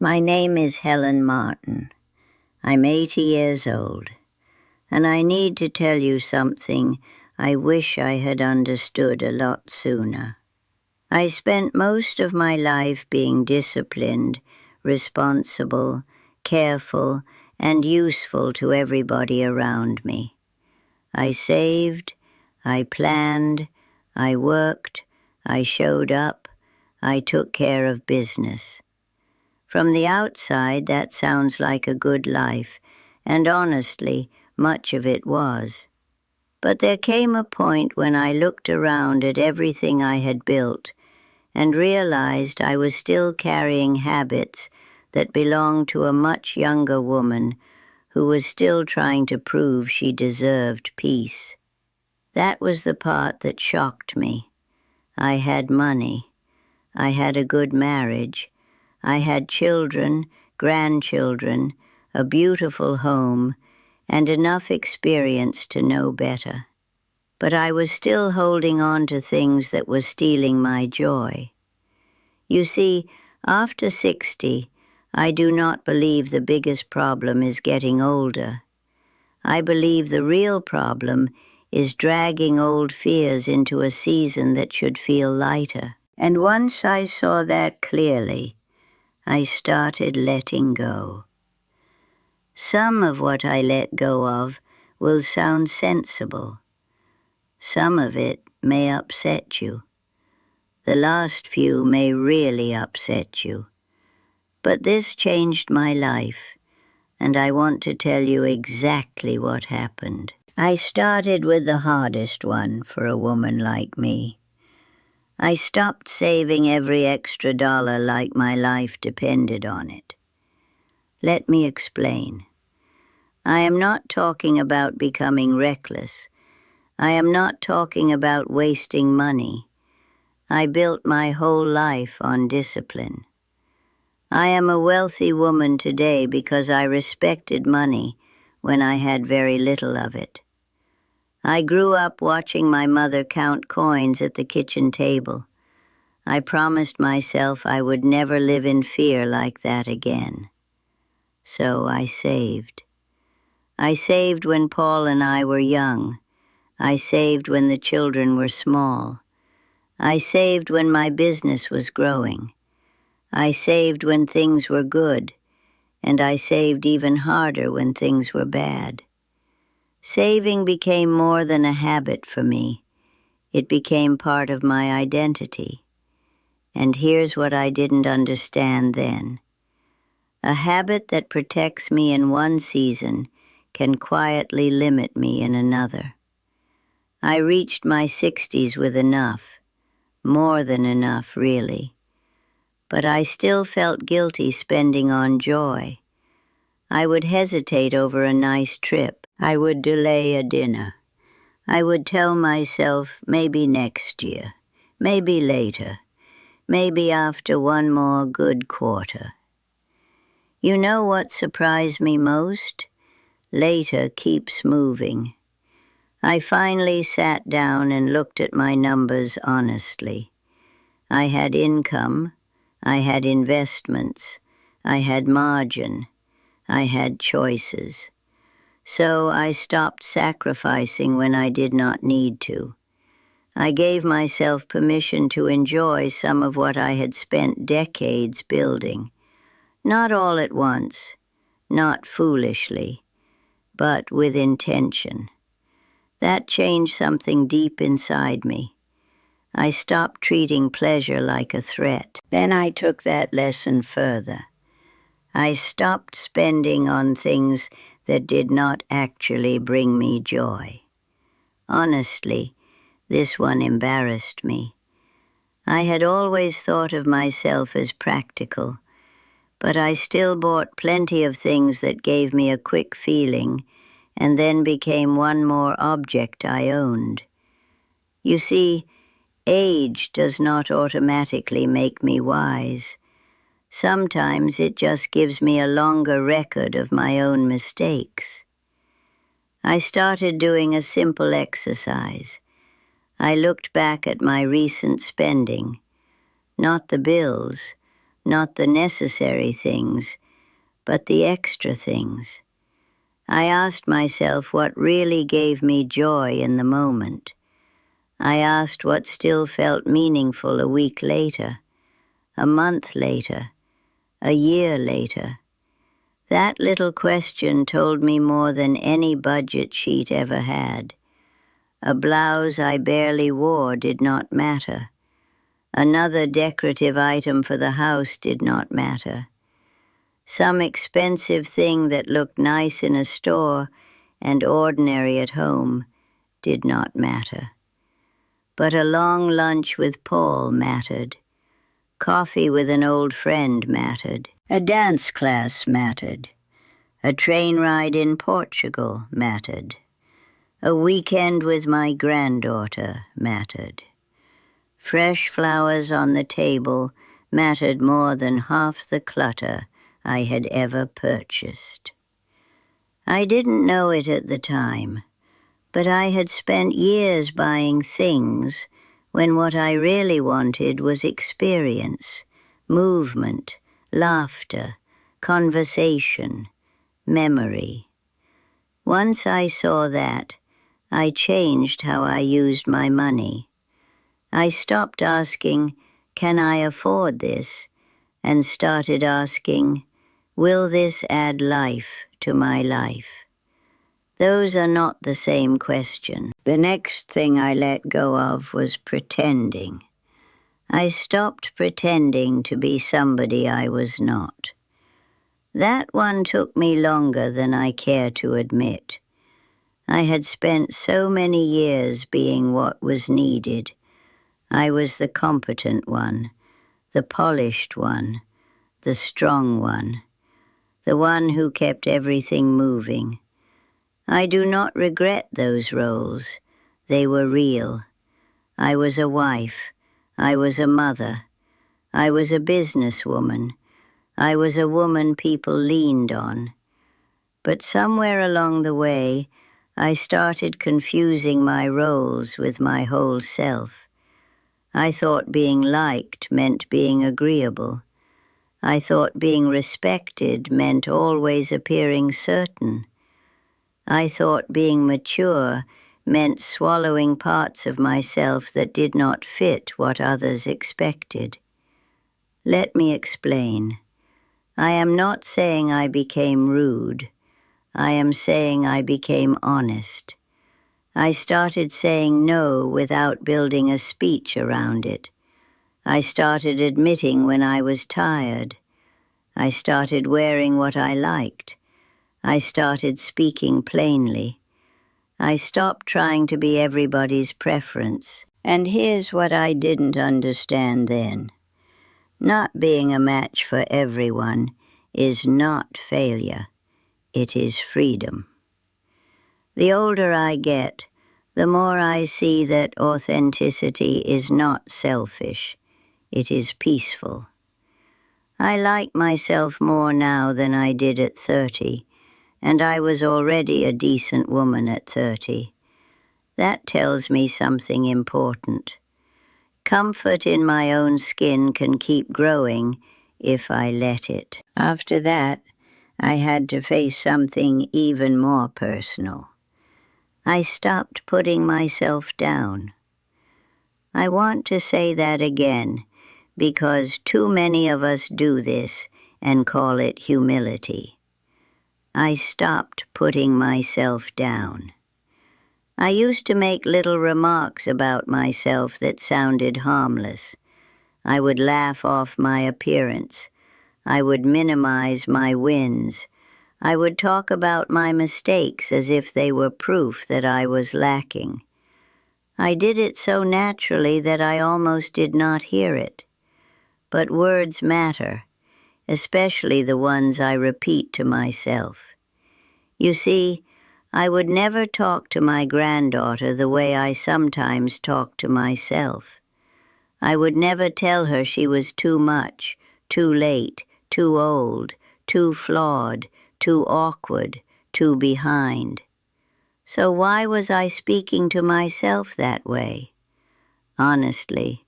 My name is Helen Martin. I'm 80 years old, and I need to tell you something I wish I had understood a lot sooner. I spent most of my life being disciplined, responsible, careful, and useful to everybody around me. I saved, I planned, I worked, I showed up, I took care of business. From the outside, that sounds like a good life, and honestly, much of it was. But there came a point when I looked around at everything I had built and realized I was still carrying habits that belonged to a much younger woman who was still trying to prove she deserved peace. That was the part that shocked me. I had money. I had a good marriage. I had children, grandchildren, a beautiful home, and enough experience to know better. But I was still holding on to things that were stealing my joy. You see, after 60, I do not believe the biggest problem is getting older. I believe the real problem is dragging old fears into a season that should feel lighter. And once I saw that clearly, I started letting go. Some of what I let go of will sound sensible. Some of it may upset you. The last few may really upset you. But this changed my life, and I want to tell you exactly what happened. I started with the hardest one for a woman like me. I stopped saving every extra dollar like my life depended on it. Let me explain. I am not talking about becoming reckless. I am not talking about wasting money. I built my whole life on discipline. I am a wealthy woman today because I respected money when I had very little of it. I grew up watching my mother count coins at the kitchen table. I promised myself I would never live in fear like that again. So I saved. I saved when Paul and I were young. I saved when the children were small. I saved when my business was growing. I saved when things were good, and I saved even harder when things were bad. Saving became more than a habit for me. It became part of my identity. And here's what I didn't understand then. A habit that protects me in one season can quietly limit me in another. I reached my 60s with enough, more than enough, really. But I still felt guilty spending on joy. I would hesitate over a nice trip. I would delay a dinner. I would tell myself maybe next year, maybe later, maybe after one more good quarter. You know what surprised me most? Later keeps moving. I finally sat down and looked at my numbers honestly. I had income, I had investments, I had margin, I had choices. So I stopped sacrificing when I did not need to. I gave myself permission to enjoy some of what I had spent decades building. Not all at once, not foolishly, but with intention. That changed something deep inside me. I stopped treating pleasure like a threat. Then I took that lesson further. I stopped spending on things that did not actually bring me joy. Honestly, this one embarrassed me. I had always thought of myself as practical, but I still bought plenty of things that gave me a quick feeling and then became one more object I owned. You see, age does not automatically make me wise. Sometimes it just gives me a longer record of my own mistakes. I started doing a simple exercise. I looked back at my recent spending, not the bills, not the necessary things, but the extra things. I asked myself what really gave me joy in the moment. I asked what still felt meaningful a week later, a month later, a year later. That little question told me more than any budget sheet ever had. A blouse I barely wore did not matter. Another decorative item for the house did not matter. Some expensive thing that looked nice in a store and ordinary at home did not matter. But a long lunch with Paul mattered. Coffee with an old friend mattered. A dance class mattered. A train ride in Portugal mattered. A weekend with my granddaughter mattered. Fresh flowers on the table mattered more than half the clutter I had ever purchased. I didn't know it at the time, but I had spent years buying things when what I really wanted was experience, movement, laughter, conversation, memory. Once I saw that, I changed how I used my money. I stopped asking, "Can I afford this?" and started asking, "Will this add life to my life?" Those are not the same question. The next thing I let go of was pretending. I stopped pretending to be somebody I was not. That one took me longer than I care to admit. I had spent so many years being what was needed. I was the competent one, the polished one, the strong one, the one who kept everything moving. I do not regret those roles. They were real. I was a wife. I was a mother. I was a businesswoman. I was a woman people leaned on. But somewhere along the way, I started confusing my roles with my whole self. I thought being liked meant being agreeable. I thought being respected meant always appearing certain. I thought being mature meant swallowing parts of myself that did not fit what others expected. Let me explain. I am not saying I became rude. I am saying I became honest. I started saying no without building a speech around it. I started admitting when I was tired. I started wearing what I liked. I started speaking plainly. I stopped trying to be everybody's preference. And here's what I didn't understand then. Not being a match for everyone is not failure. It is freedom. The older I get, the more I see that authenticity is not selfish. It is peaceful. I like myself more now than I did at 30, and I was already a decent woman at 30. That tells me something important. Comfort in my own skin can keep growing if I let it. After that, I had to face something even more personal. I stopped putting myself down. I want to say that again, because too many of us do this and call it humility. I stopped putting myself down. I used to make little remarks about myself that sounded harmless. I would laugh off my appearance. I would minimize my wins. I would talk about my mistakes as if they were proof that I was lacking. I did it so naturally that I almost did not hear it. But words matter, especially the ones I repeat to myself. You see, I would never talk to my granddaughter the way I sometimes talk to myself. I would never tell her she was too much, too late, too old, too flawed, too awkward, too behind. So why was I speaking to myself that way? Honestly,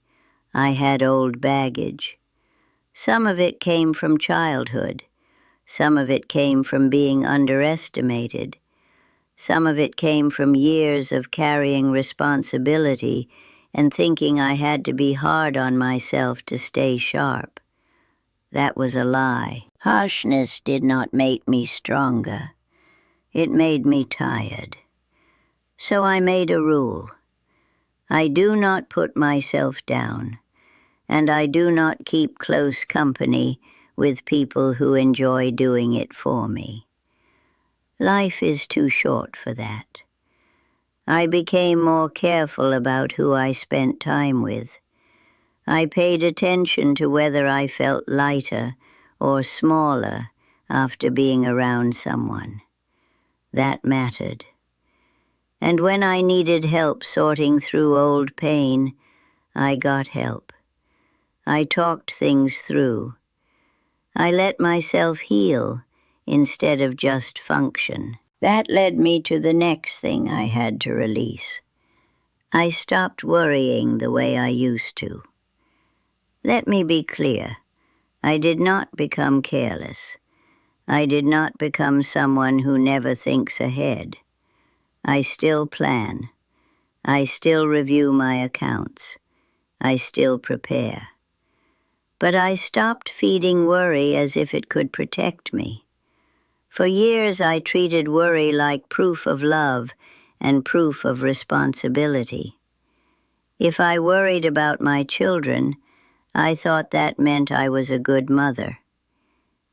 I had old baggage. Some of it came from childhood. Some of it came from being underestimated. Some of it came from years of carrying responsibility and thinking I had to be hard on myself to stay sharp. That was a lie. Harshness did not make me stronger. It made me tired. So I made a rule. I do not put myself down, and I do not keep close company with people who enjoy doing it for me. Life is too short for that. I became more careful about who I spent time with. I paid attention to whether I felt lighter or smaller after being around someone. That mattered. And when I needed help sorting through old pain, I got help. I talked things through. I let myself heal instead of just function. That led me to the next thing I had to release. I stopped worrying the way I used to. Let me be clear. I did not become careless. I did not become someone who never thinks ahead. I still plan. I still review my accounts. I still prepare. But I stopped feeding worry as if it could protect me. For years I treated worry like proof of love and proof of responsibility. If I worried about my children, I thought that meant I was a good mother.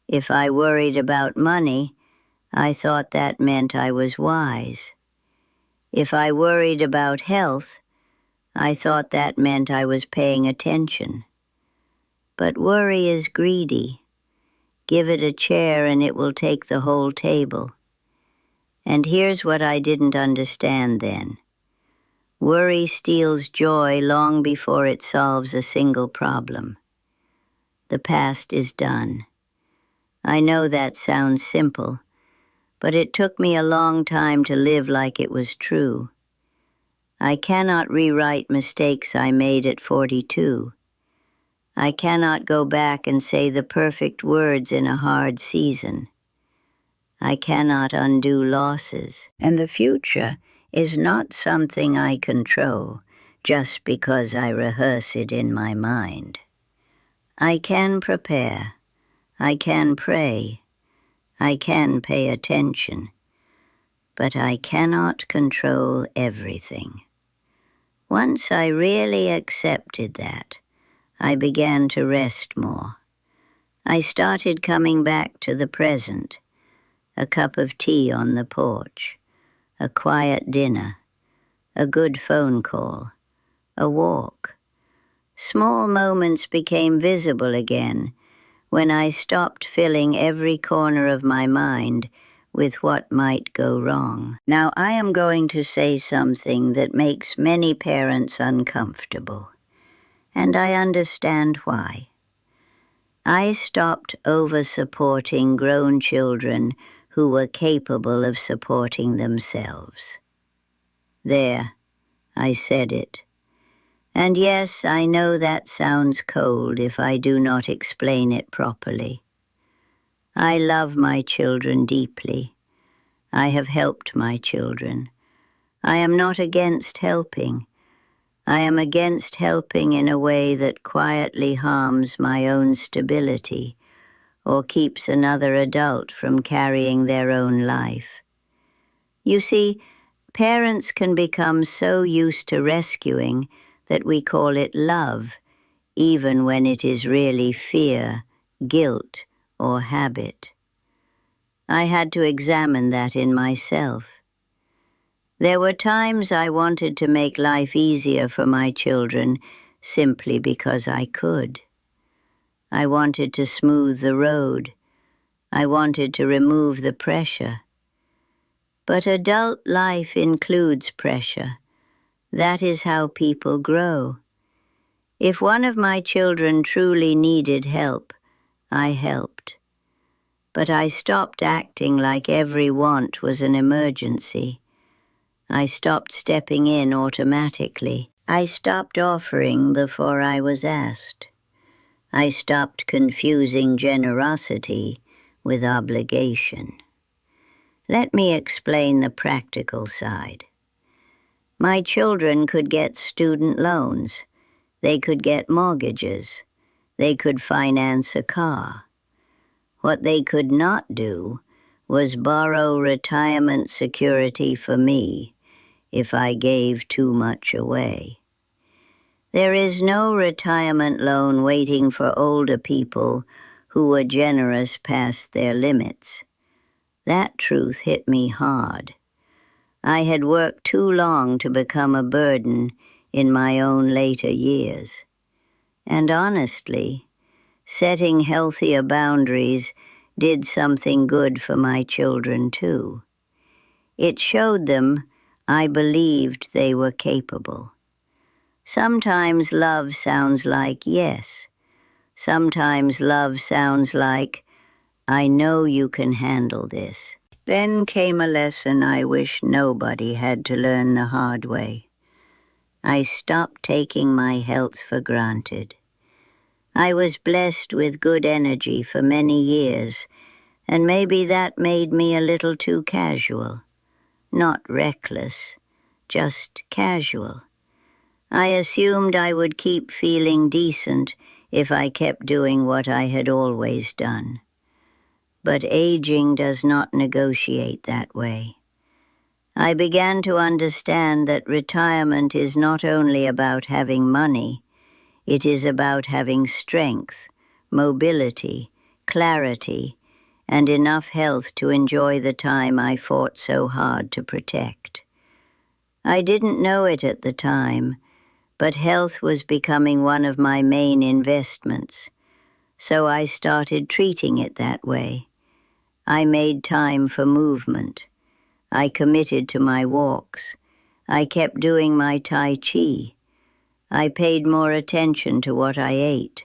If I worried about money, I thought that meant I was wise. If I worried about health, I thought that meant I was paying attention. But worry is greedy. Give it a chair and it will take the whole table. And here's what I didn't understand then. Worry steals joy long before it solves a single problem. The past is done. I know that sounds simple, but it took me a long time to live like it was true. I cannot rewrite mistakes I made at 42. I cannot go back and say the perfect words in a hard season. I cannot undo losses, and the future is not something I control just because I rehearse it in my mind. I can prepare. I can pray. I can pay attention. But I cannot control everything. Once I really accepted that, I began to rest more. I started coming back to the present. A cup of tea on the porch, a quiet dinner, a good phone call, a walk. Small moments became visible again when I stopped filling every corner of my mind with what might go wrong. Now I am going to say something that makes many parents uncomfortable, and I understand why. I stopped over-supporting grown children who were capable of supporting themselves. There, I said it. And yes, I know that sounds cold if I do not explain it properly. I love my children deeply. I have helped my children. I am not against helping. I am against helping in a way that quietly harms my own stability or keeps another adult from carrying their own life. You see, parents can become so used to rescuing that we call it love, even when it is really fear, guilt, or habit. I had to examine that in myself. There were times I wanted to make life easier for my children simply because I could. I wanted to smooth the road. I wanted to remove the pressure. But adult life includes pressure. That is how people grow. If one of my children truly needed help, I helped. But I stopped acting like every want was an emergency. I stopped stepping in automatically. I stopped offering before I was asked. I stopped confusing generosity with obligation. Let me explain the practical side. My children could get student loans. They could get mortgages. They could finance a car. What they could not do was borrow retirement security for me if I gave too much away. There is no retirement loan waiting for older people who were generous past their limits. That truth hit me hard. I had worked too long to become a burden in my own later years. And honestly, setting healthier boundaries did something good for my children too. It showed them I believed they were capable. Sometimes love sounds like yes. Sometimes love sounds like, I know you can handle this. Then came a lesson I wish nobody had to learn the hard way. I stopped taking my health for granted. I was blessed with good energy for many years, and maybe that made me a little too casual. Not reckless, just casual. I assumed I would keep feeling decent if I kept doing what I had always done. But aging does not negotiate that way. I began to understand that retirement is not only about having money, it is about having strength, mobility, clarity, and enough health to enjoy the time I fought so hard to protect. I didn't know it at the time, but health was becoming one of my main investments, so I started treating it that way. I made time for movement. I committed to my walks. I kept doing my Tai Chi. I paid more attention to what I ate.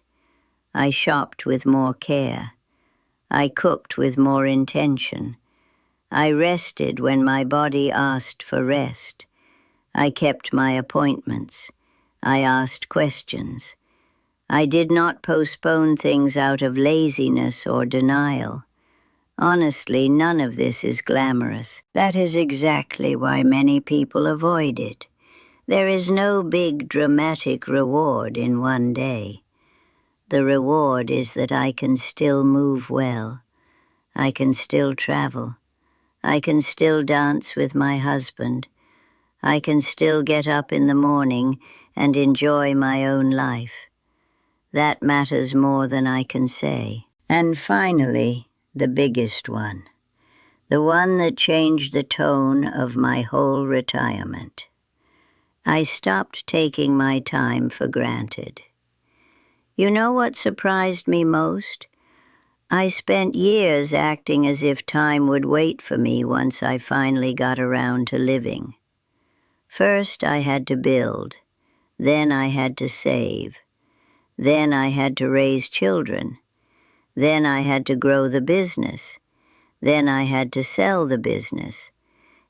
I shopped with more care. I cooked with more intention. I rested when my body asked for rest. I kept my appointments. I asked questions. I did not postpone things out of laziness or denial. Honestly, none of this is glamorous. That is exactly why many people avoid it. There is no big dramatic reward in one day. The reward is that I can still move well. I can still travel. I can still dance with my husband. I can still get up in the morning and enjoy my own life. That matters more than I can say. And finally, the biggest one. The one that changed the tone of my whole retirement. I stopped taking my time for granted. You know what surprised me most? I spent years acting as if time would wait for me once I finally got around to living. First, I had to build. Then I had to save. Then I had to raise children. Then I had to grow the business. Then I had to sell the business.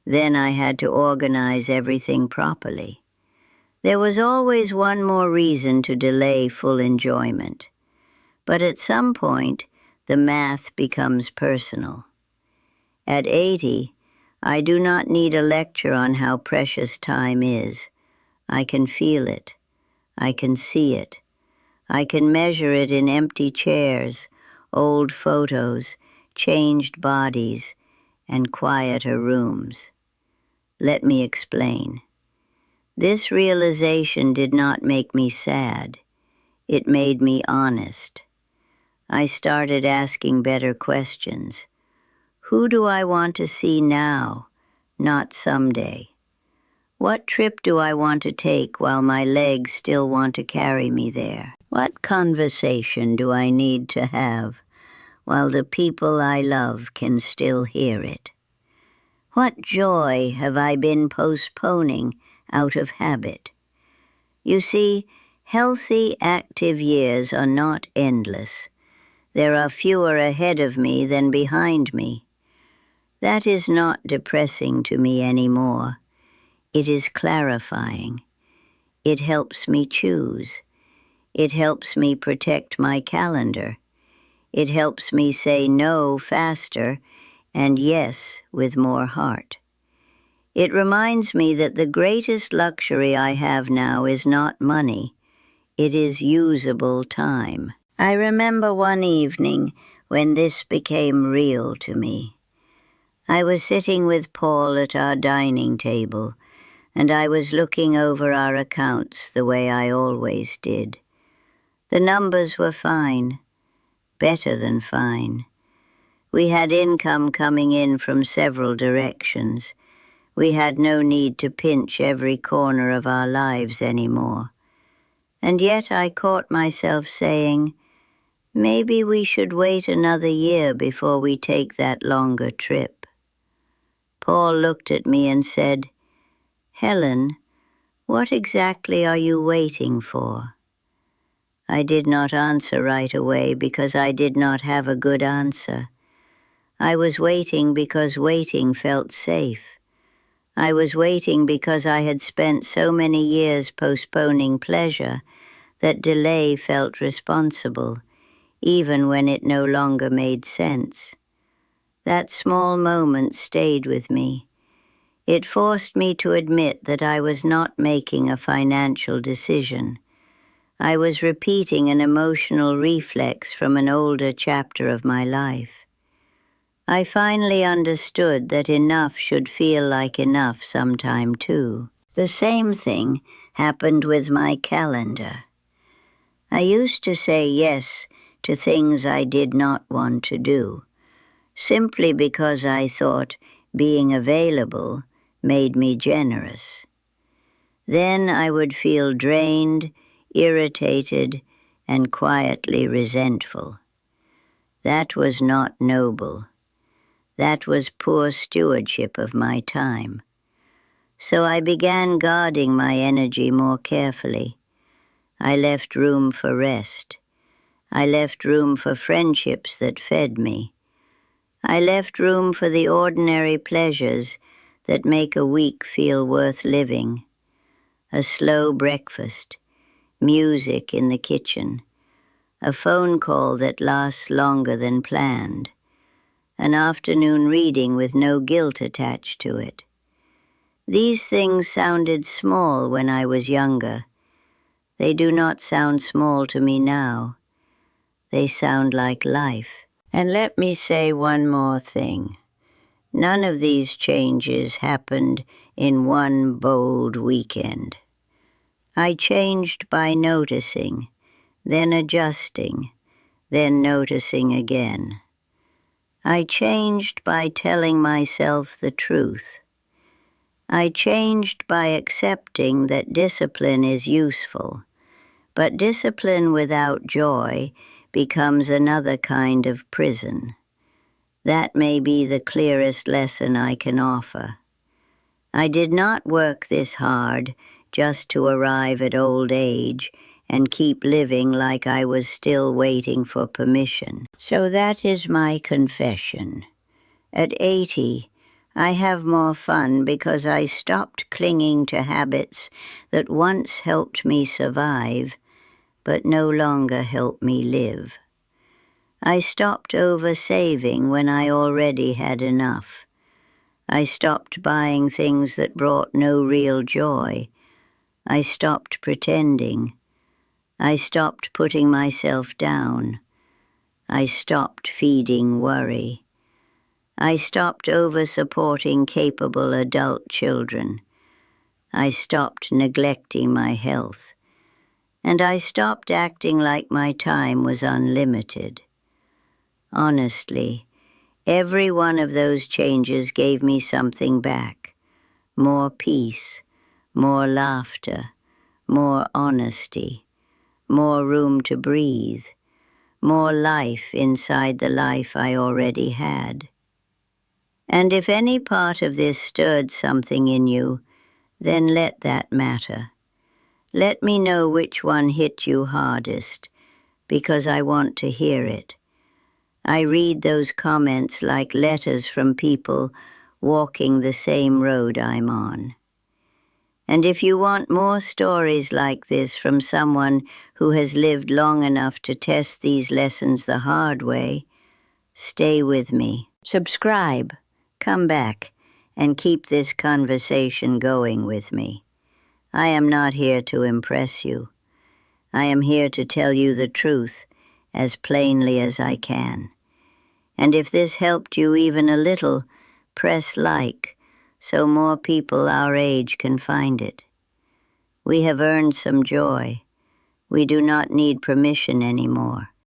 Then I had to organize everything properly. There was always one more reason to delay full enjoyment. But at some point, the math becomes personal. At 80, I do not need a lecture on how precious time is. I can feel it. I can see it. I can measure it in empty chairs, old photos, changed bodies, and quieter rooms. Let me explain. This realization did not make me sad. It made me honest. I started asking better questions. Who do I want to see now, not someday? What trip do I want to take while my legs still want to carry me there? What conversation do I need to have while the people I love can still hear it? What joy have I been postponing out of habit? You see, healthy, active years are not endless. There are fewer ahead of me than behind me. That is not depressing to me anymore. It is clarifying. It helps me choose. It helps me protect my calendar. It helps me say no faster and yes with more heart. It reminds me that the greatest luxury I have now is not money. It is usable time. I remember one evening when this became real to me. I was sitting with Paul at our dining table, and I was looking over our accounts the way I always did. The numbers were fine, better than fine. We had income coming in from several directions. We had no need to pinch every corner of our lives anymore. And yet I caught myself saying, maybe we should wait another year before we take that longer trip. Paul looked at me and said, Helen, what exactly are you waiting for? I did not answer right away because I did not have a good answer. I was waiting because waiting felt safe. I was waiting because I had spent so many years postponing pleasure that delay felt responsible, even when it no longer made sense. That small moment stayed with me. It forced me to admit that I was not making a financial decision. I was repeating an emotional reflex from an older chapter of my life. I finally understood that enough should feel like enough sometime too. The same thing happened with my calendar. I used to say yes to things I did not want to do, simply because I thought being available made me generous. Then I would feel drained, irritated, and quietly resentful. That was not noble. That was poor stewardship of my time. So I began guarding my energy more carefully. I left room for rest. I left room for friendships that fed me. I left room for the ordinary pleasures that make a week feel worth living. A slow breakfast, music in the kitchen, a phone call that lasts longer than planned, an afternoon reading with no guilt attached to it. These things sounded small when I was younger. They do not sound small to me now. They sound like life. And let me say one more thing. None of these changes happened in one bold weekend. I changed by noticing, then adjusting, then noticing again. I changed by telling myself the truth. I changed by accepting that discipline is useful, but discipline without joy becomes another kind of prison. That may be the clearest lesson I can offer. I did not work this hard just to arrive at old age and keep living like I was still waiting for permission. So that is my confession. At 80, I have more fun because I stopped clinging to habits that once helped me survive, but no longer help me live. I stopped over-saving when I already had enough. I stopped buying things that brought no real joy. I stopped pretending. I stopped putting myself down. I stopped feeding worry. I stopped over-supporting capable adult children. I stopped neglecting my health. And I stopped acting like my time was unlimited. Honestly, every one of those changes gave me something back. More peace, more laughter, more honesty, more room to breathe, more life inside the life I already had. And if any part of this stirred something in you, then let that matter. Let me know which one hit you hardest, because I want to hear it. I read those comments like letters from people walking the same road I'm on. And if you want more stories like this from someone who has lived long enough to test these lessons the hard way, stay with me. Subscribe, come back, and keep this conversation going with me. I am not here to impress you. I am here to tell you the truth as plainly as I can. And if this helped you even a little, press like so more people our age can find it. We have earned some joy. We do not need permission anymore.